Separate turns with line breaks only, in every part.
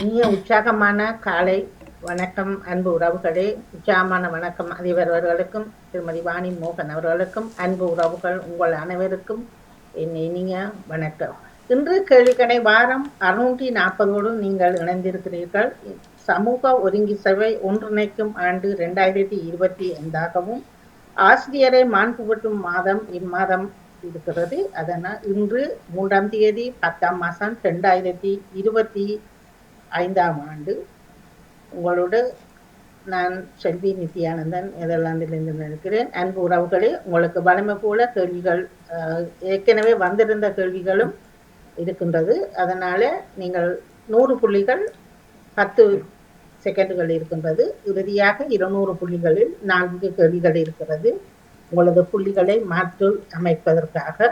இனிய உற்சாகமான காலை வணக்கம் அன்பு உறவுகளே. உற்சாகமான வணக்கம் அதிபர் அவர்களுக்கும் திருமதி வாணி மோகன் அவர்களுக்கும் அன்பு உறவுகள் உங்கள் அனைவருக்கும் என் இனிய வணக்கம். இன்று கேள்விக்கணை வாரம் 640ஓடு நீங்கள் இணைந்திருக்கிறீர்கள். சமூக ஒருங்கி சேவை ஒன்றிணைக்கும் ஆண்டு 2025ஆகவும் ஆசிரியரை மாண்புபட்டும் மாதம் இம்மாதம் இருக்கிறது. அதனால் இன்று 3ஆம் தேதி 10ஆம் மாதம் 2025ஆம் ஆண்டு. உங்களோடு நான் செல்வி நித்யானந்தன் நெதர்லாந்திலிருந்து இருக்கிறேன். அன்பு உறவுகளே, உங்களுக்கு வலிமை போல கேள்விகள் ஏற்கனவே வந்திருந்த கேள்விகளும் இருக்கின்றது. அதனால நீங்கள் 100 புள்ளிகள் 10 செகண்டுகள் இருக்கின்றது. இறுதியாக 200 புள்ளிகளில் 4 கேள்விகள் இருக்கிறது. உங்களது புள்ளிகளை மாற்றி அமைப்பதற்காக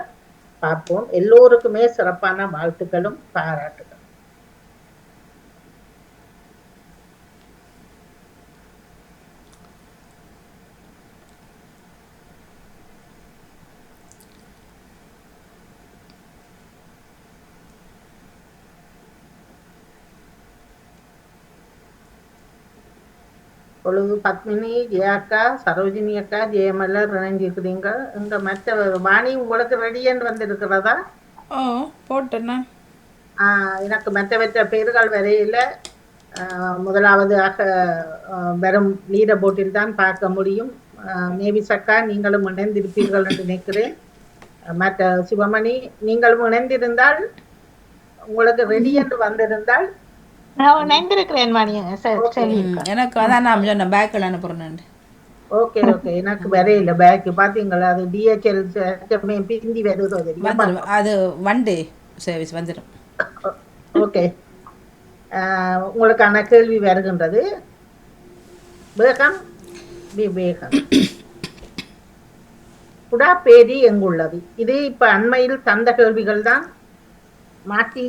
பார்ப்போம். எல்லோருக்குமே சிறப்பான வாழ்த்துக்களும் பாராட்டுகள். பொழுது பத்மினி, ஜெயாக்கா, சரோஜினி அக்கா, ஜெயமலர் இணைஞ்சிருக்கிறீங்க. இந்த மற்ற வாணி உங்களுக்கு ரெடியன் வந்திருக்கிறதா?
ஓ போட்டேண்ணா.
எனக்கு மற்ற பேர்கள் வரையில முதலாவதாக வெறும் லீட போட்டில் தான் பார்க்க முடியும். மேபி சக்கா நீங்களும் இணைந்திருப்பீர்கள் என்று நினைக்கிறேன். மற்ற சிவமணி நீங்களும் இணைந்திருந்தால் உங்களுக்கு ரெடி என்று வந்திருந்தால்
எனக்கு அதான் நான் சொன்னேன் பேக்கில் அனுப்புறேன்.
Okay okay. எனக்கு வரையில பேக் பாத்தீங்களா, அது டிஹெச்எல் பிந்தி வருதோ
வந்துடும், அது ஒன் டே சர்வீஸ் வந்துடும்.
ஓகே, உங்களுக்கான கேள்வி வருகின்றது. வேகம் விவேகம். புடாப்பேரி எங்குள்ளது? இது இப்ப அண்மையில் தந்த கேள்விகள் தான். மாற்றி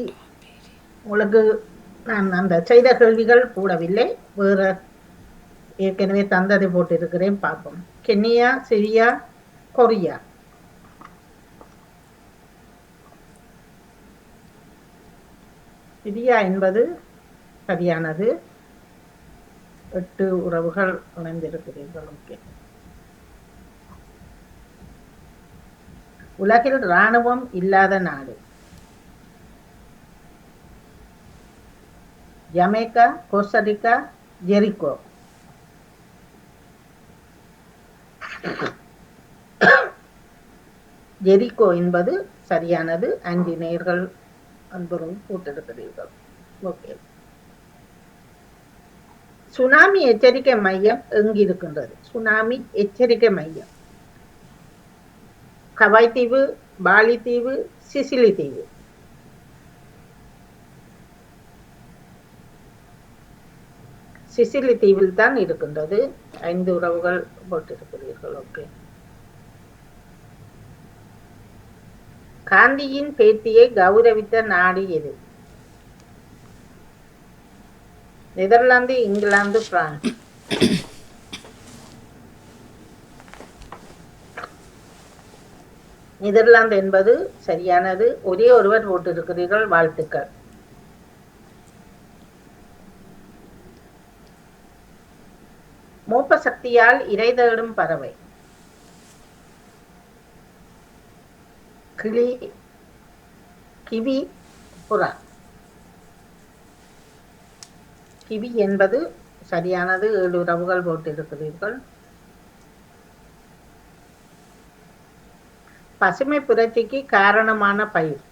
உங்களுக்கு நான் அந்த செய்த கேள்விகள் போடவில்லை, வேற ஏற்கனவே தந்ததை போட்டு இருக்கிறேன். பார்ப்போம். Kenya, Syria, Korea? சிரியா என்பது சரியானது. 8 உறவுகள் இணைந்திருக்கிறீர்கள். ஓகே. உலகில் இராணுவம் இல்லாத நாடு? Jamaica, Costa Rica, Jericho? ஜெரிகோ என்பது சரியானது. 5 நேர்கள் அன்பரும் போட்டிருக்கிறீர்கள். ஓகே. சுனாமி எச்சரிக்கை மையம் எங்கிருக்கின்றது? சுனாமி எச்சரிக்கை மையம் ஹவாய் தீவு, பாலி தீவு, சிசிலி தீவு? சிசிலி தீவில் தான் இருக்கின்றது. 5 உறவுகள் போட்டிருக்கிறீர்கள். ஓகே. காந்தியின் பேத்தியை கௌரவித்த நாடு எது? Netherlands, England, France? நெதர்லாந்து என்பது சரியானது. ஒரே ஒருவர் போட்டிருக்கிறீர்கள். வாழ்த்துக்கள். மோப்ப சக்தியால் இரை தேடும் பறவை? கிளி, கிவி, புறா? கிவி என்பது சரியானது. 7 உறவுகள் போட்டிருக்கிறீர்கள். பசுமை புரட்சிக்கு காரணமான பயிர்?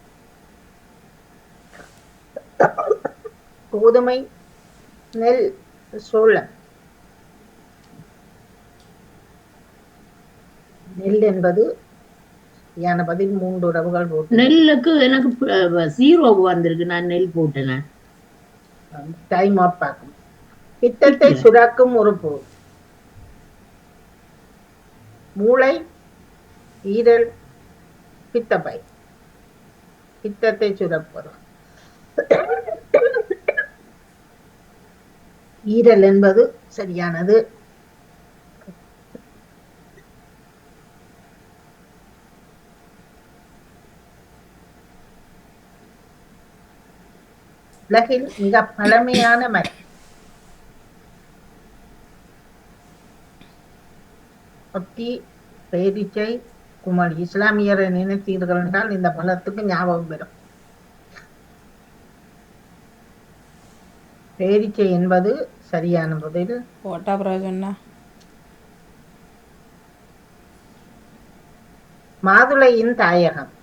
கோதுமை, நெல், சோளம்? நெல் என்பது சரியான பதில். 3 உறவுகள் போட்டு.
நெல்லுக்கு எனக்கு 0 வந்திருக்கு. நான் நெல் போட்டேன்.
டைம் அவுட் பார்க்கணும். பித்தத்தை சுரக்கும் உறுப்பு? மூளை, ஈரல், பித்தப்பை? பித்தத்தை சுரப்பது ஈரல் என்பது சரியானது. உலகில் மிக பழமையான மரம். ஒத்தி, பேரீச்சை, குமளி. இஸ்லாமியரை நினைத்தீர்கள் என்றால் இந்த பழத்துக்கு ஞாபகம் வரும். பேரீச்சை என்பது சரியான பதில்.
போட்டா பிரயோஜனா.
மாதுளையின் தாயகம்.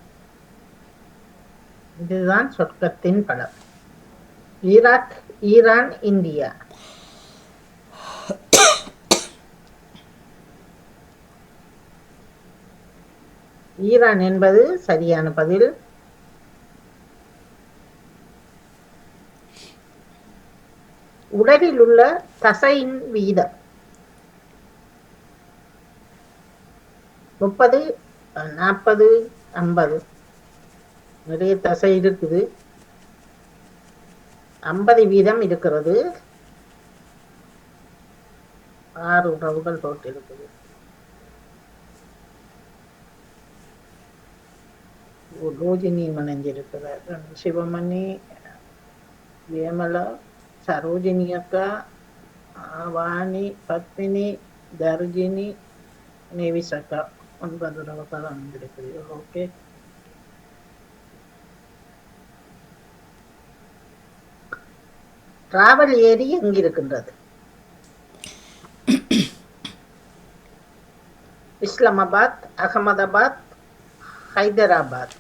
இதுதான் சொர்க்கத்தின் பழம். Iraq, Iran, India. ஈரான் என்பது சரியான பதில். உடலில் உள்ள தசையின் வீதம் 30, 40, 50. நிறைய தசை இருக்குது. 50% இருக்கிறது. 6 உறவுகள் போட்டு இருக்குது. ரோஜினி மனைஞ்சிருக்கிறார். சிவமணி, விமலா, சரோஜினி அக்கா, வாணி, பத்மினி, தர்ஜினி, நேவிஸ் அக்கா. 9 உறவுகள் வந்திருக்கிறீர்கள். ஓகே. டிராவல் ஏரி எங்கிருக்கின்றது? இஸ்லாமாபாத், அகமதாபாத், ஹைதராபாத்.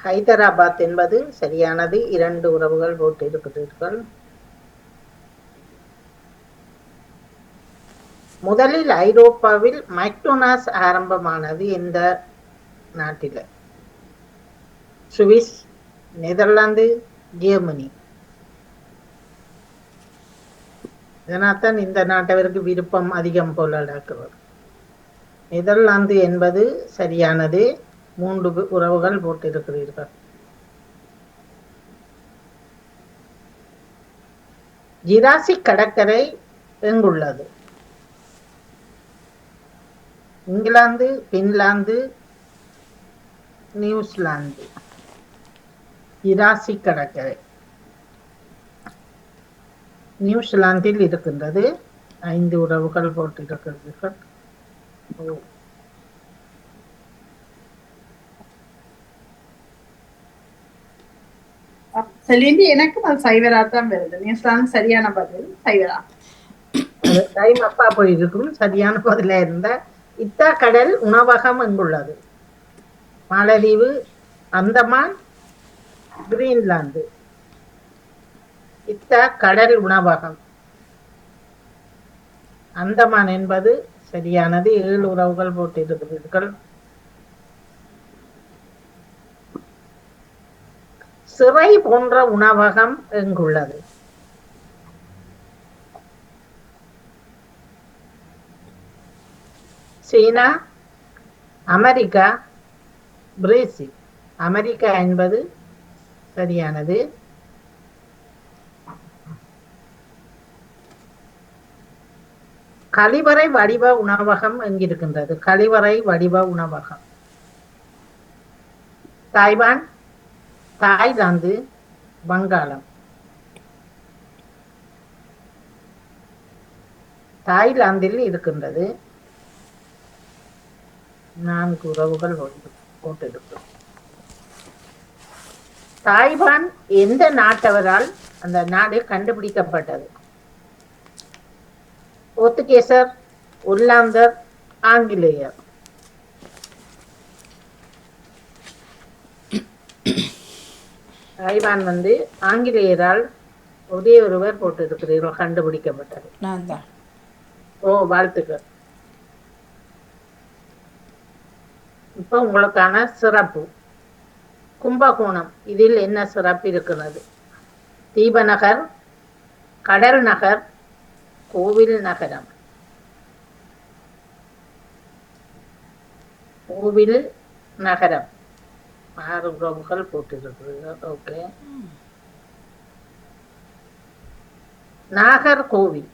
ஹைதராபாத் என்பது சரியானது. 2 உறவுகள் போட்டு இருக்கிறீர்கள். முதலில் ஐரோப்பாவில் மைக்டோனாஸ் ஆரம்பமானது எந்த நாட்டில்? Swiss, Netherlands, Germany. இதனால்தான் இந்த நாட்டவருக்கு விருப்பம் அதிகம் போல நடக்கிறது. நெதர்லாந்து என்பது சரியானது. 3 உறவுகள் போட்டிருக்கிறீர்கள். ஜுராசிக் கடற்கரை எங்குள்ளது? England, Finland, New Zealand. ஜுராசிக் கடற்கரை நியூசிலாந்தில் இருக்கின்றது. 5 உறவுகள் போட்டிருக்கிறீர்கள்.
செலிந்தி, எனக்கு அது சைவரா தான் வருது. நியூசிலாந்து சரியான பதில். சைவரா.
டைம் அப்பா போயிருக்கும். சரியான பதிலா இருந்த இத்தா கடல் உணவகம் எங்குள்ளது? மாலதீவு, அந்தமான், கிரீன்லாந்து. இத்தா கடல் உணவகம் அந்தமான் என்பது சரியானது. 7 உறவுகள் போட்டிருக்கிறீர்கள். சிறை போன்ற உணவகம் எங்குள்ளது? சீனா, அமெரிக்கா, பிரேசில். அமெரிக்கா என்பது சரியானது. கழிவறை வடிவ உணவகம் எங்கிருக்கின்றது? கழிவறை வடிவ உணவகம் தாய்வான், தாய்லாந்து, வங்காளம். தாய்லாந்தில் இருக்கின்றது. 4 உறவுகள் போட்டிருக்கும். தாய்வான் எந்த நாட்டவரால் அந்த நாடு கண்டுபிடிக்கப்பட்டது? போர்த்துகீசர், ஒல்லாந்தர், ஆங்கிலேயர். தாய்வான் ஆங்கிலேயரால் ஒரே ஒருவர் போட்டிருக்கிறீர்கள் கண்டுபிடிக்கப்பட்டது.
நான் தான்.
ஓ, வாழ்த்துக்கள். இப்ப உங்களுக்கான சிறப்பு. கும்பகோணம், இதில் என்ன சிறப்பு இருக்கிறது? தீபநகர், கடல் நகர், கோவில் நகரம். கோவில் நகரம். 6 உறவுகள் போட்டிருக்கிறீர்கள். ஓகே. நாகர்கோவில்,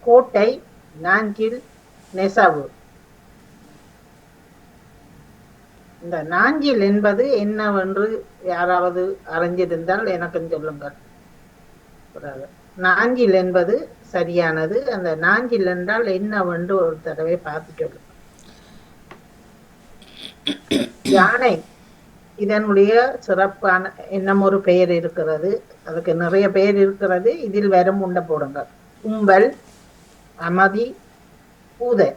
கோட்டை, நாஞ்சில் நெசவு. இந்த நாஞ்சில் என்பது என்னவென்று யாராவது அறிஞ்சிருந்தால் எனக்கும் சொல்லுங்கள். நாஞ்சில் என்பது சரியானது. அந்த நாஞ்சில் என்றால் என்னவென்று ஒரு தடவை பார்த்து சொல்லுங்கள். யானை, இதனுடைய சிறப்பான இன்னும் ஒரு பெயர் இருக்கிறது. அதுக்கு நிறைய பெயர் இருக்கிறது. இதில் வரும் உண்ட போடுங்க. கும்பல், அமதி, பூதை.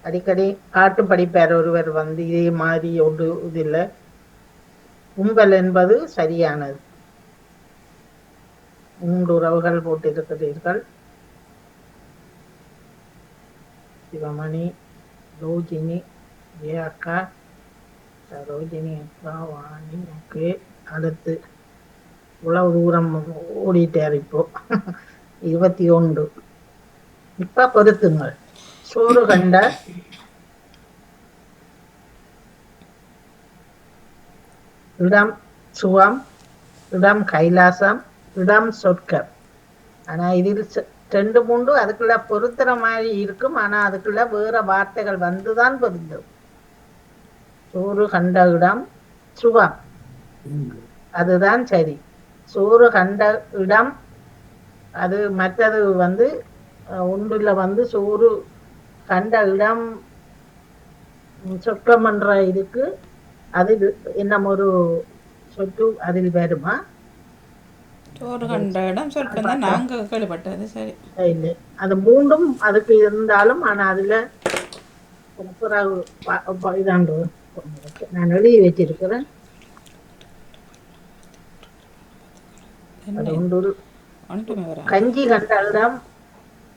அடிக்கடி காட்டு படிப்பார் ஒருவர் வந்து இதே மாதிரி ஒரு இதில் கும்பல் என்பது சரியானது. 3 உறவுகள் போட்டிருக்கிறீர்கள். சிவமணி, ரோஜினி, அக்கா, சரோஜினி அக்கா, வாணி. ஓகே, அடுத்து இவ்வளவு தூரம் ஓடிட்டார் இப்போ. 21. இப்ப பொருத்துங்கள். சோறு கண்ட, இடம் சுகம், இடம் கைலாசம், இடம் சொர்க்கம். ஆனா இதில் 2, 3 அதுக்குள்ள பொருத்துற மாதிரி இருக்கும். ஆனா அதுக்குள்ள வேற வார்த்தைகள் வந்துதான் பொருந்தும். சோறு கண்ட இடம் சுகம், அதுதான் சரி. சோறு கண்ட இடம் அது மற்றது வந்து ஒன்றுல வந்து சோறு கண்ட இடம் சொர்க்கம் என்ற இதுக்கு அது இன்னும் ஒரு சொத்து அதில் வருமா?
சோறு கண்ட இடம் சொர்க்கம் தான் நாங்க கேள்விப்பட்டது. சரி,
இல்லை, அது 3ம் அதுக்கு இருந்தாலும் ஆனா அதுல இதான் நான் எழுதி வச்சிருக்கிறேன். அது ஒன்று கஞ்சி கண்ட இடம்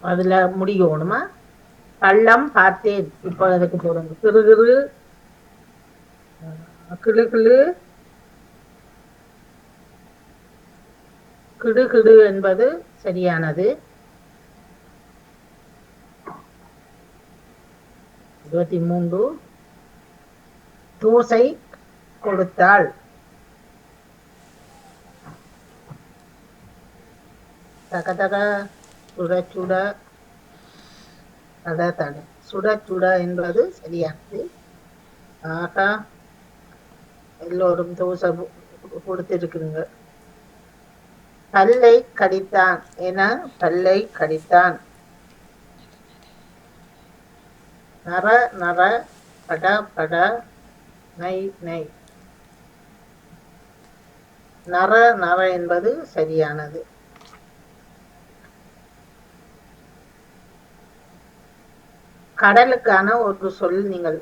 அதுல முடியணுமா? பள்ளம் பார்த்தேன். இப்ப அதுக்கு போடுங்க. கிருகிரு, கிளு கிளு, கிடு கிடு என்பது சரியானது. 23. தோசை கொடுத்தாள். தக தக, சுட சுட, தட தட. சுட சுட என்பது சரியானது. ஆகா, எல்லோரும் தோசை கொடுத்திருக்குங்க. பல்லை கடித்தான் என பல்லை கடித்தான். நர நர, பட பட, நை நை. நர நர என்பது சரியானது. கடலுக்கான ஒரு சொல் நீங்கள்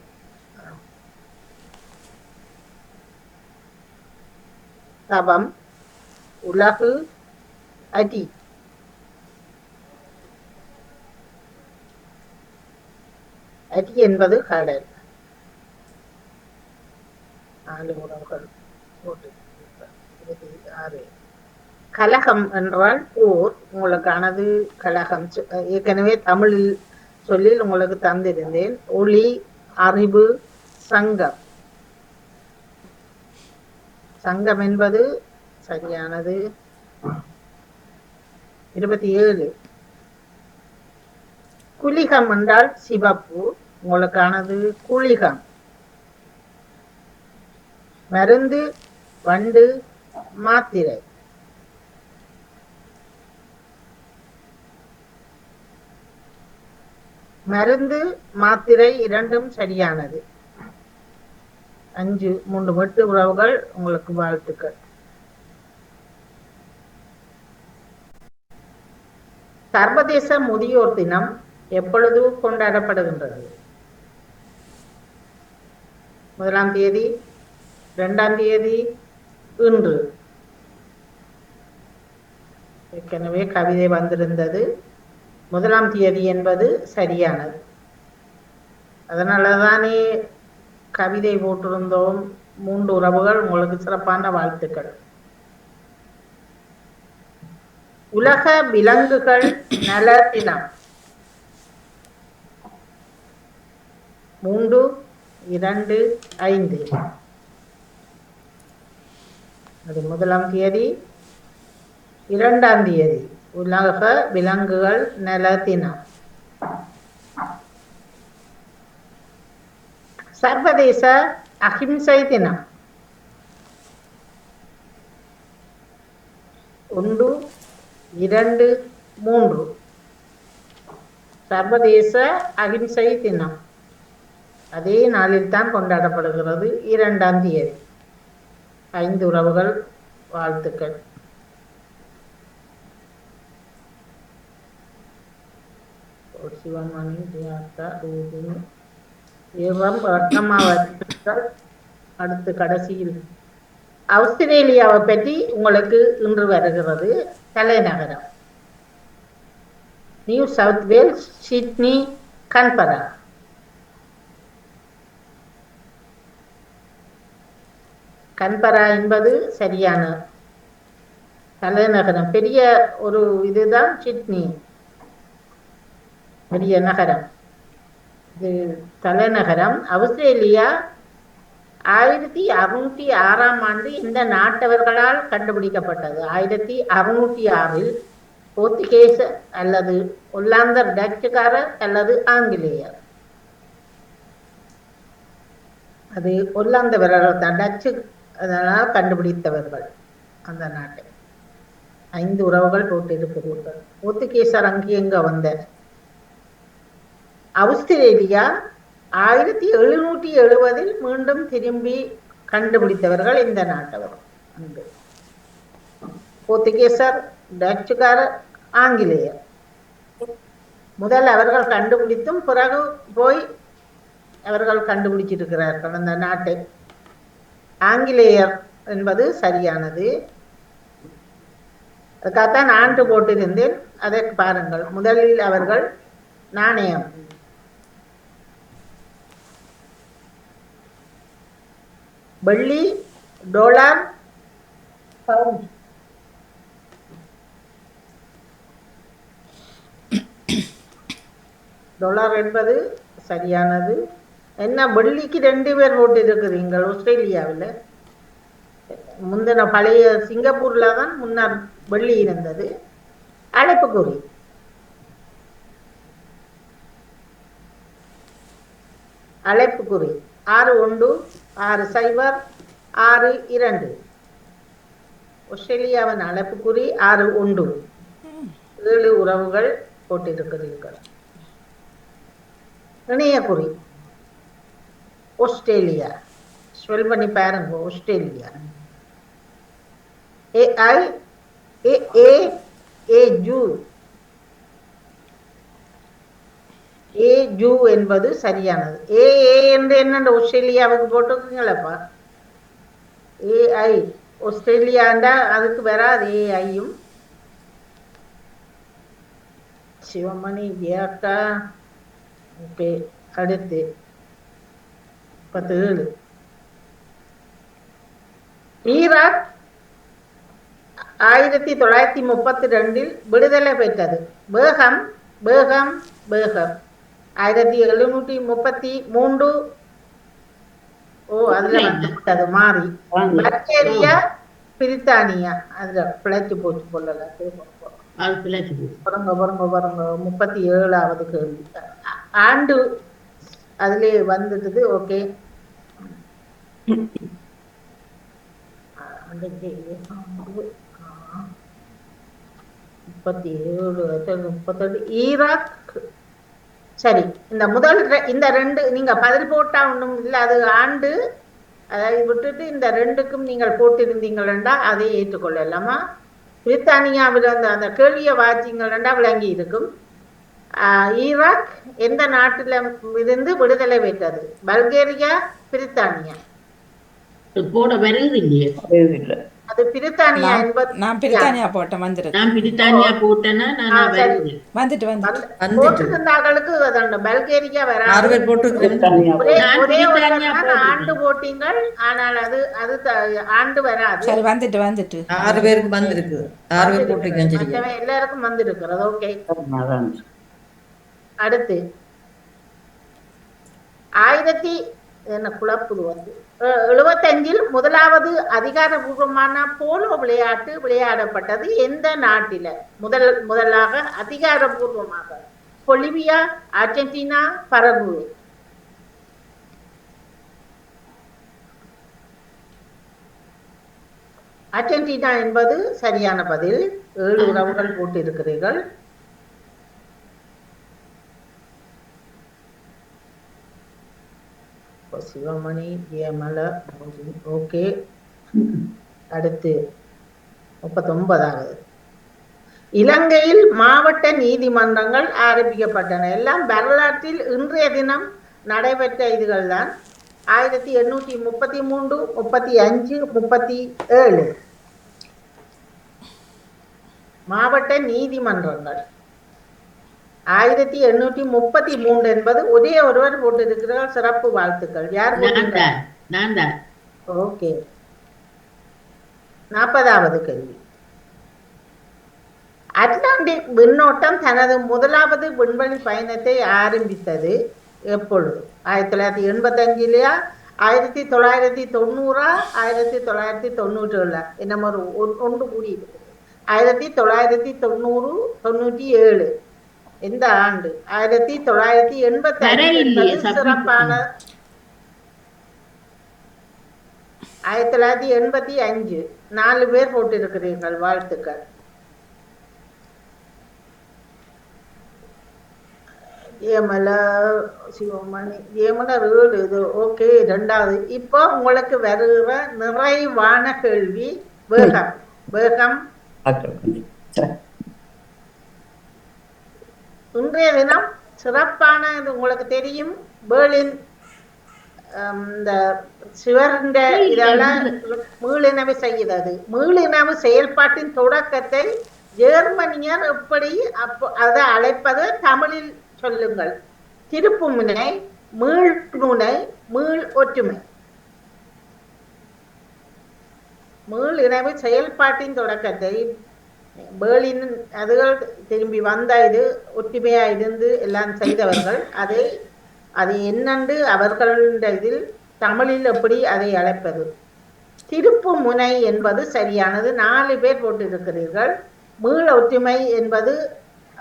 தவம், உலகு, அடி. அடி என்பது கடல். 4 உறவுகள். 26. கலகம் என்றால் போர். உங்களுக்கானது கலகம். ஏற்கனவே தமிழில் சொல்லில் உங்களுக்கு தந்திருந்தேன். ஒளி, அறிவு, சங்கம். சங்கம் என்பது சரியானது. 27. குளிகம் என்றால் சிவப்பு. உங்களுக்கானது குளிகம். மருந்து, வண்டு, மாத்திரை. மருந்து, மாத்திரை இரண்டும் சரியானது. 5, 3 வெட்டு உறவுகள். உங்களுக்கு வாழ்த்துக்கள். சர்வதேச முதியோர் தினம் எப்பொழுது கொண்டாடப்படுகின்றது? 1ஆம் தேதி, 2ஆம் தேதி, இன்று. ஏற்கனவே கவிதை வந்திருந்தது. 1ஆம் தேதி என்பது சரியானது. அதனாலதானே கவிதை போட்டிருந்தோம். 3 உறவுகள். உங்களுக்கு சிறப்பான வாழ்த்துக்கள். உலக விலங்குகள் நல தினம் 3, 2, 5. அது 1ஆம் தேதி, 2ஆம் தேதி உலக விலங்குகள் நல தினம். சர்வதேச அகிம்சை தினம். 1, 2, 3 சர்வதேச அகிம்சை தினம் அதே நாளில் தான் கொண்டாடப்படுகிறது. 2ஆம் தேதி. 5 உறவுகள் வாழ்த்துக்கள். சிவமணி, தியாகா, ரூபினி, அடுத்து கடைசியில் ஆஸ்திரேலியாவை பற்றி உங்களுக்கு இன்று வருகிறது. தலைநகரம் New South Wales, Sydney, Canberra. Canberra என்பது சரியான தலைநகரம். பெரிய ஒரு இதுதான் சிட்னி, பெரிய நகரம். இது தலைநகரம். ஆஸ்திரேலியா 1606ஆம் ஆண்டு இந்த நாட்டவர்களால் கண்டுபிடிக்கப்பட்டது. 1606இல் போர்த்துகேச அல்லது ஒல்லாந்தர், டச்சுக்காரர் அல்லது ஆங்கிலேயர். அது ஒல்லாந்தவர்கள் தான், டச்சு அதனால் கண்டுபிடித்தவர்கள் அந்த நாட்டை. 5 உறவுகள் போட்டிருக்கிறீர்கள். போர்த்துகேசர் அங்கே எங்க வந்த? ஆஸ்திரேலியா 1770இல் மீண்டும் திரும்பி கண்டுபிடித்தவர்கள் இந்த நாட்டவர். அங்கு போர்த்துகேசர், டச்சுக்காரர், ஆங்கிலேயர். முதல் அவர்கள் கண்டுபிடித்தும் பிறகு போய் அவர்கள் கண்டுபிடிச்சிருக்கிறார்கள் அந்த நாட்டை. ஆங்கிலேயர் என்பது சரியானது. அதுக்காகத்தான் ஆண்டு போட்டிருந்தேன். அதை பாருங்கள். முதலில் அவர்கள் நாணயம், வெள்ளி, டாலர், பவுண்ட். டாலர் என்பது சரியானது. என்ன, வெள்ளிக்கு 2 பேர் போட்டு இருக்கிறீங்கள் ஆஸ்திரேலியாவில். முந்தின பழைய சிங்கப்பூர்ல தான் முன்னர் வெள்ளி இருந்தது. அழைப்புக்குறி அழைப்புக்குறி 61 60 62. ஆஸ்திரேலியாவின் அழைப்புக்குறி 61. 7 உறவுகள் போட்டிருக்கிறீர்கள். இணையக்குறி ஆஸ்திரேலியா. ஸ்பெல் பண்ணி பாருங்க. Australia AIAAAJU. ஏஜு என்பது சரியானது. ஏ என்று என்ன ஆஸ்திரேலியாவுக்கு போட்டுருக்கீங்களப்பா? AI ஆஸ்திரேலியாண்டா அதுக்கு வராது ஏஐயும். சிவமணி, வியாக்கா. ஓகே, அடுத்து 37. ஈராக் 1932இல் விடுதலை பெற்றது. பேகம் பேகம் பேகம் 1733. அதுல வந்துட்டது மாறி. பல்கேரியா, பிரித்தானியா அதுல பிழைச்சு போச்சு போல. பாருங்க 37வது கேள்வி. ஆண்டு அதுல வந்துட்டது. Okay, 37 Iraq. சரி, இந்த முதல் இந்த 2 நீங்க பதில் போட்டா ஒண்ணும் இல்லை. அது ஆண்டு அதை விட்டுட்டு இந்த 2க்கும் நீங்கள் போட்டிருந்தீங்களா அதை ஏற்றுக்கொள்ளலாமா? பிரித்தானியாவில் அந்த கேள்வியை வாச்சிங்களா விளங்கி இருக்கும். ஈராக் எந்த நாட்டில இருந்து விடுதலை பெற்றது? பல்கேரியா, பிரித்தானியா?
போட வருது இல்லையே.
அது பிரித்தானியா என்பது.
நான் பிரித்தானியா போட்டேன். வந்துருக்கு.
நான் பிரித்தானியா போட்டேன்னா நான் வருது.
வந்துட்டு
போட்டிருந்தாங்களுக்கு பல்கேரியா வராது. ஒரே ஆண்டு போட்டீங்கள். ஆனால் அது ஆண்டு வராது.
சரி, வந்துட்டு
6 பேருக்கு வந்திருக்கு. 6 பேர் போட்டிருக்கேன்.
எல்லாருக்கும் வந்திருக்கிறது. ஓகே, அடுத்து 1000 என்ன குழப்புது வந்து 75 முதலாவது அதிகாரபூர்வமான போலோ விளையாட்டு விளையாடப்பட்டது எந்த நாட்டில? முதலாக அதிகாரபூர்வமாக பொலிவியா, அர்ஜென்டினா, பரகுவே. அர்ஜென்டினா என்பது சரியான பதில். 7 உறவுகள் போட்டிருக்கிறீர்கள். சிவமணி, ஜெயமலா, ஓகே. அடுத்து 39வது. இலங்கையில் மாவட்ட நீதிமன்றங்கள் ஆரம்பிக்கப்பட்டன. எல்லாம் வரலாற்றில் இன்றைய தினம் நடைபெற்ற இதுகள் தான். 1833, 35, 37 மாவட்ட நீதிமன்றங்கள். 1833 என்பது ஒரே ஒருவர் போட்டிருக்கிறார். சிறப்பு வாழ்த்துக்கள். யார் போட்டிருக்கிறார்?
நான் தான்.
ஓகே. 40வது கேள்வி. அட்லாண்டிக் விண்ணோட்டம் தனது முதலாவது விண்வெளி பயணத்தை ஆரம்பித்தது எப்பொழுது? 1985 1990 1997? என்ன ஒன்று கூடி இருக்குது. 1990 97 எந்த ஆண்டு? 1985 சிறப்பான 1985. 4 பேர் போட்டிருக்கிறீர்கள். வாழ்த்துக்கள். ஏமலா, சிவமணி, ஏமலா 7 இது ஓகே. 2வது. இப்போ உங்களுக்கு வருகிற நிறைவான கேள்வி வேகம். வேகம். இன்றைய தினம் சிறப்பானது உங்களுக்கு தெரியும். பேர்லின் இந்த சிவர்ந்த இதெல்லாம் மீளினவு செய்கிறது. மீளினவு செயல்பாட்டின் தொடக்கத்தை ஜெர்மனியர் எப்படி அதை அழைப்பது தமிழில் சொல்லுங்கள். திருப்பு முனை, மீள் முனை, மீள் ஒற்றுமை. மீள் இணைவு செயல்பாட்டின் தொடக்கத்தை பேர்லின் அதுகள் திரும்பி வந்த இது ஒற்றுமையா இருந்து எல்லாம் செய்தவர்கள். அது என்னென்று அவர்களுடைய இதில் தமிழில் எப்படி அதை அழைப்பது? திருப்பு முனை என்பது சரியானது. 4 பேர் போட்டிருக்கிறீர்கள். மீள ஒற்றுமை என்பது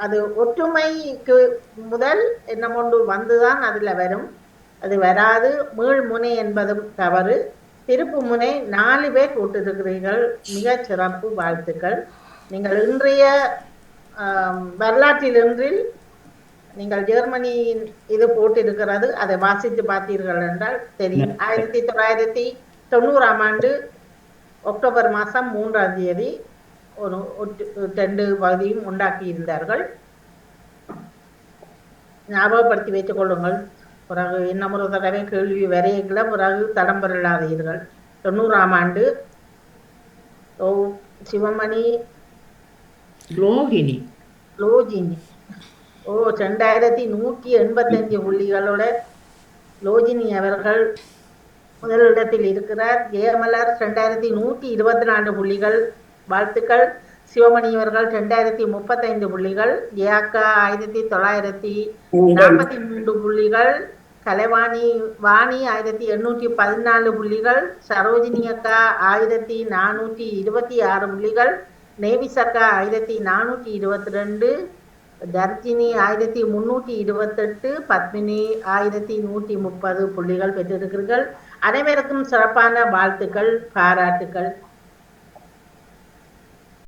அது ஒற்றுமைக்கு முதல் என்ன ஒன்று வந்துதான் அதுல வரும். அது வராது. மீள் முனை என்பதும் தவறு. திருப்பு முனை 4 பேர் போட்டிருக்கிறீர்கள். மிக சிறப்பு. வாழ்த்துக்கள். நீங்கள் இன்றைய வரலாற்றில் இன்றில் நீங்கள் ஜெர்மனியின் இது போட்டிருக்கிறது. அதை வாசித்து பார்த்தீர்கள் என்றால் தெரியும். 1990 ஆண்டு அக்டோபர் மாதம் 3ஆம் தேதி ஒரு 2 பகுதியும் உண்டாக்கி இருந்தார்கள். ஞாபகப்படுத்தி வைத்துக் கொள்ளுங்கள். பிறகு இன்னும் ஒரு தடவை கேள்வி வரையில பிறகு தடம்பெறலாதீர்கள். 90ஆம் ஆண்டு. ஓ சிவமணி,
லோகினி,
2185 புள்ளிகளோட லோஜினி அவர்கள் முதலிடத்தில் இருக்கிறார். ஜெயமலர் 2124 புள்ளிகள். வாழ்த்துக்கள். சிவமணி அவர்கள் 2035 புள்ளிகள். ஜெயாக்கா 1943 புள்ளிகள். கலைவாணி 1814 புள்ளிகள். சரோஜினி அக்கா 1426 புள்ளிகள். நேவிசக்கா 1422, தர்ஜினி 1328, பத்மினி 1130 புள்ளிகள் பெற்றிருக்கிறீர்கள். அனைவருக்கும் சிறப்பான வாழ்த்துக்கள், பாராட்டுக்கள்.